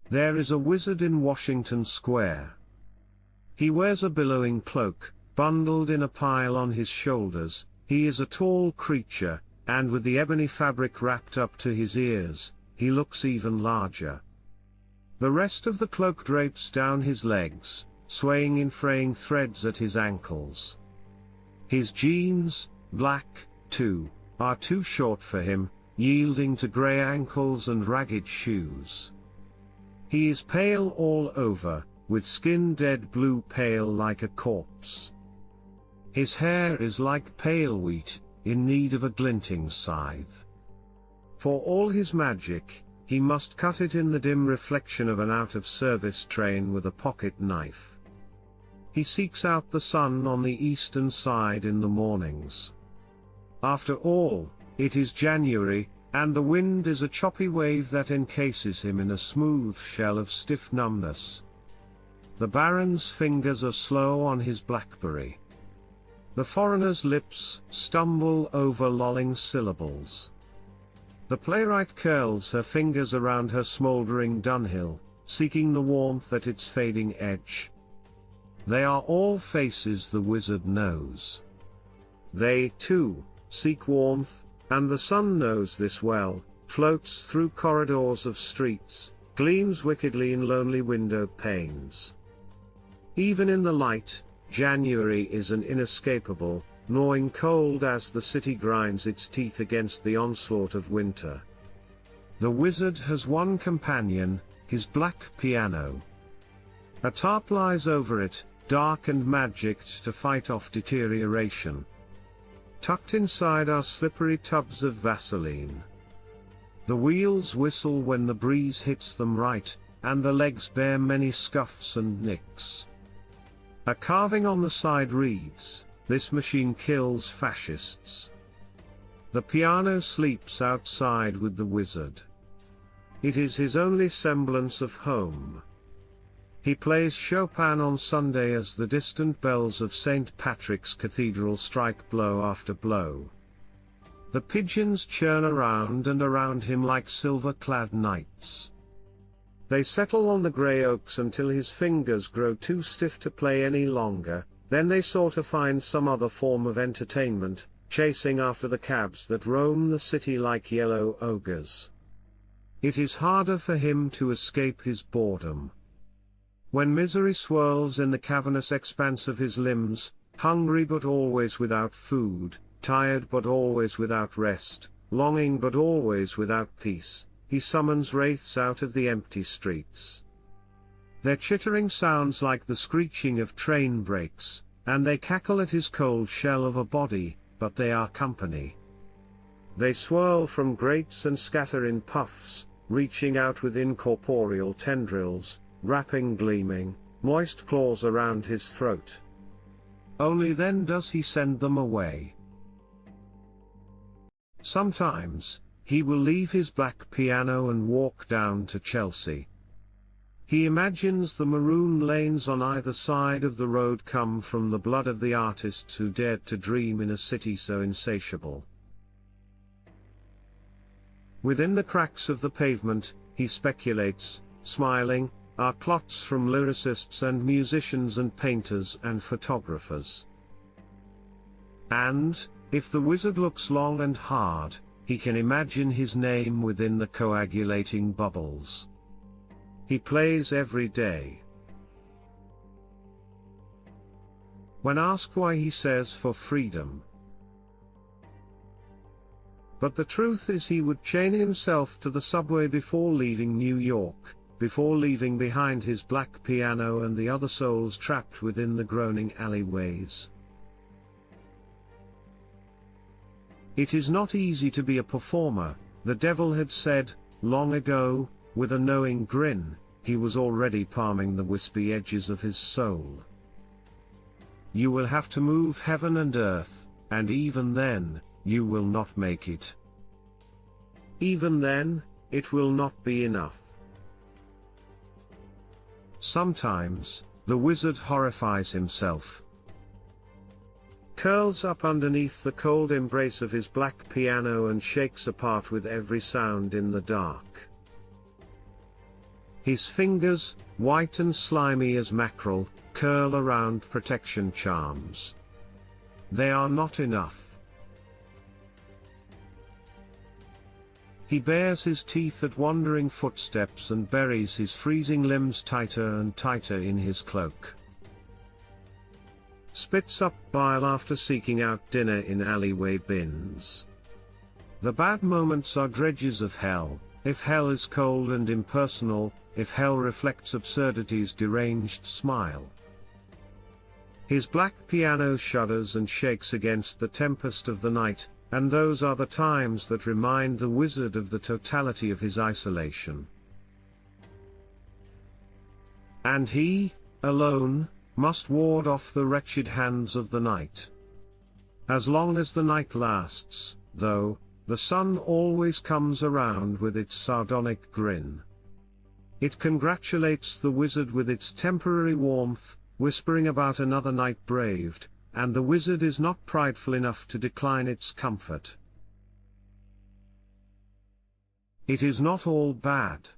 There is a wizard in Washington Square. He wears a billowing cloak, bundled in a pile on his shoulders. He is a tall creature, and with the ebony fabric wrapped up to his ears, he looks even larger. The rest of the cloak drapes down his legs, swaying in fraying threads at his ankles. His jeans, black, too, are too short for him, yielding to grey ankles and ragged shoes. He is pale all over, with skin dead blue pale like a corpse. His hair is like pale wheat, in need of a glinting scythe. For all his magic, he must cut it in the dim reflection of an out-of-service train with a pocket knife. He seeks out the sun on the eastern side in the mornings. After all, it is January, and the wind is a choppy wave that encases him in a smooth shell of stiff numbness. The Baron's fingers are slow on his blackberry. The foreigner's lips stumble over lolling syllables. The playwright curls her fingers around her smouldering dunhill, seeking the warmth at its fading edge. They are all faces the wizard knows. They, too, seek warmth, and the sun knows this well, floats through corridors of streets, gleams wickedly in lonely window panes. Even in the light, January is an inescapable, gnawing cold as the city grinds its teeth against the onslaught of winter. The wizard has one companion, his black piano. A tarp lies over it, dark and magicked to fight off deterioration. Tucked inside are slippery tubs of Vaseline. The wheels whistle when the breeze hits them right, and the legs bear many scuffs and nicks. A carving on the side reads, "This machine kills fascists." The piano sleeps outside with the wizard. It is his only semblance of home. He plays Chopin on Sunday as the distant bells of St. Patrick's Cathedral strike blow after blow. The pigeons churn around and around him like silver-clad knights. They settle on the grey oaks until his fingers grow too stiff to play any longer, then they soar to find some other form of entertainment, chasing after the cabs that roam the city like yellow ogres. It is harder for him to escape his boredom. When misery swirls in the cavernous expanse of his limbs, hungry but always without food, tired but always without rest, longing but always without peace, he summons wraiths out of the empty streets. Their chittering sounds like the screeching of train brakes, and they cackle at his cold shell of a body, but they are company. They swirl from grates and scatter in puffs, reaching out with incorporeal tendrils, wrapping gleaming, moist claws around his throat. Only then does he send them away. Sometimes, he will leave his black piano and walk down to Chelsea. He imagines the maroon lanes on either side of the road come from the blood of the artists who dared to dream in a city so insatiable. Within the cracks of the pavement, he speculates, smiling, are clots from lyricists and musicians and painters and photographers. And, if the wizard looks long and hard, he can imagine his name within the coagulating bubbles. He plays every day. When asked why, he says for freedom. But the truth is he would chain himself to the subway before leaving New York, before leaving behind his black piano and the other souls trapped within the groaning alleyways. It is not easy to be a performer, the devil had said, long ago, with a knowing grin. He was already palming the wispy edges of his soul. You will have to move heaven and earth, and even then, you will not make it. Even then, it will not be enough. Sometimes, the wizard horrifies himself. Curls up underneath the cold embrace of his black piano and shakes apart with every sound in the dark. His fingers, white and slimy as mackerel, curl around protection charms. They are not enough. He bares his teeth at wandering footsteps and buries his freezing limbs tighter and tighter in his cloak. Spits up bile after seeking out dinner in alleyway bins. The bad moments are dredges of hell, if hell is cold and impersonal, if hell reflects absurdity's deranged smile. His black piano shudders and shakes against the tempest of the night, and those are the times that remind the wizard of the totality of his isolation. And he, alone, must ward off the wretched hands of the night. As long as the night lasts, though, the sun always comes around with its sardonic grin. It congratulates the wizard with its temporary warmth, whispering about another night braved, and the wizard is not prideful enough to decline its comfort. It is not all bad.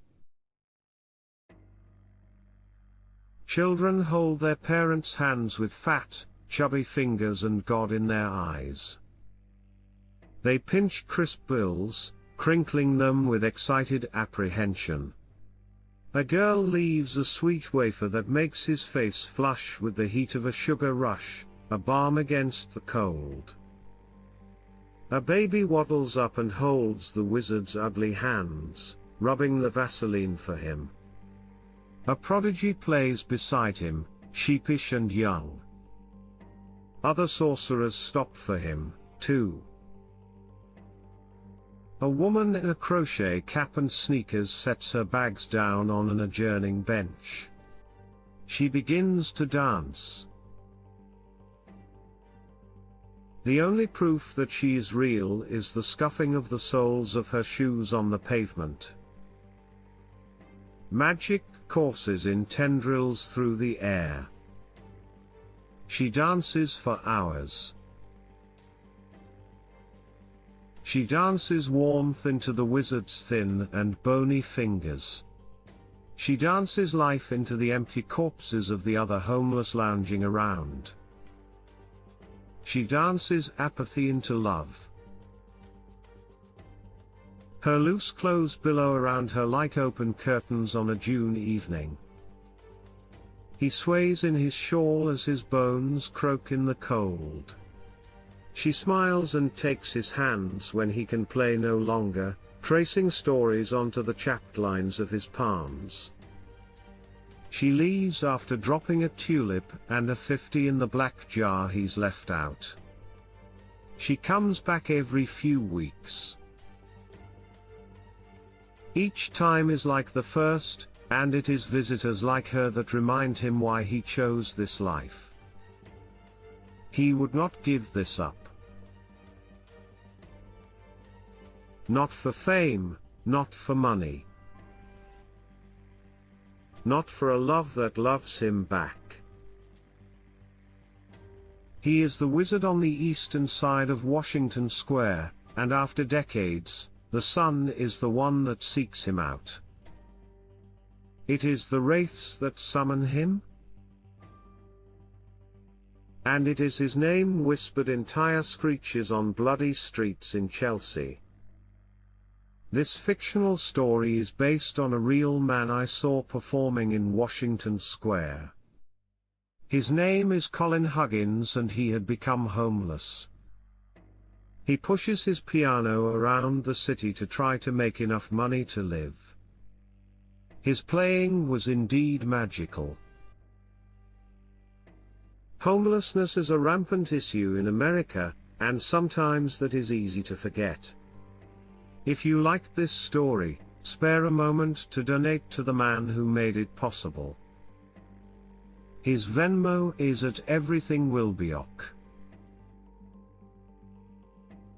Children hold their parents' hands with fat, chubby fingers and God in their eyes. They pinch crisp bills, crinkling them with excited apprehension. A girl leaves a sweet wafer that makes his face flush with the heat of a sugar rush, a balm against the cold. A baby waddles up and holds the wizard's ugly hands, rubbing the Vaseline for him. A prodigy plays beside him, sheepish and young. Other sorcerers stop for him, too. A woman in a crochet cap and sneakers sets her bags down on an adjourning bench. She begins to dance. The only proof that she is real is the scuffing of the soles of her shoes on the pavement. Magic courses in tendrils through the air. She dances for hours. She dances warmth into the wizard's thin and bony fingers. She dances life into the empty corpses of the other homeless lounging around. She dances apathy into love. Her loose clothes billow around her like open curtains on a June evening. He sways in his shawl as his bones croak in the cold. She smiles and takes his hands when he can play no longer, tracing stories onto the chapped lines of his palms. She leaves after dropping a tulip and a 50 in the black jar he's left out. She comes back every few weeks. Each time is like the first, and it is visitors like her that remind him why he chose this life. He would not give this up. Not for fame, not for money. Not for a love that loves him back. He is the wizard on the eastern side of Washington Square, and after decades, the sun is the one that seeks him out. It is the wraiths that summon him? And it is his name whispered in tire screeches on bloody streets in Chelsea. This fictional story is based on a real man I saw performing in Washington Square. His name is Colin Huggins and he had become homeless. He pushes his piano around the city to try to make enough money to live. His playing was indeed magical. Homelessness is a rampant issue in America, and sometimes that is easy to forget. If you liked this story, spare a moment to donate to the man who made it possible. His Venmo is at everythingwillbeok.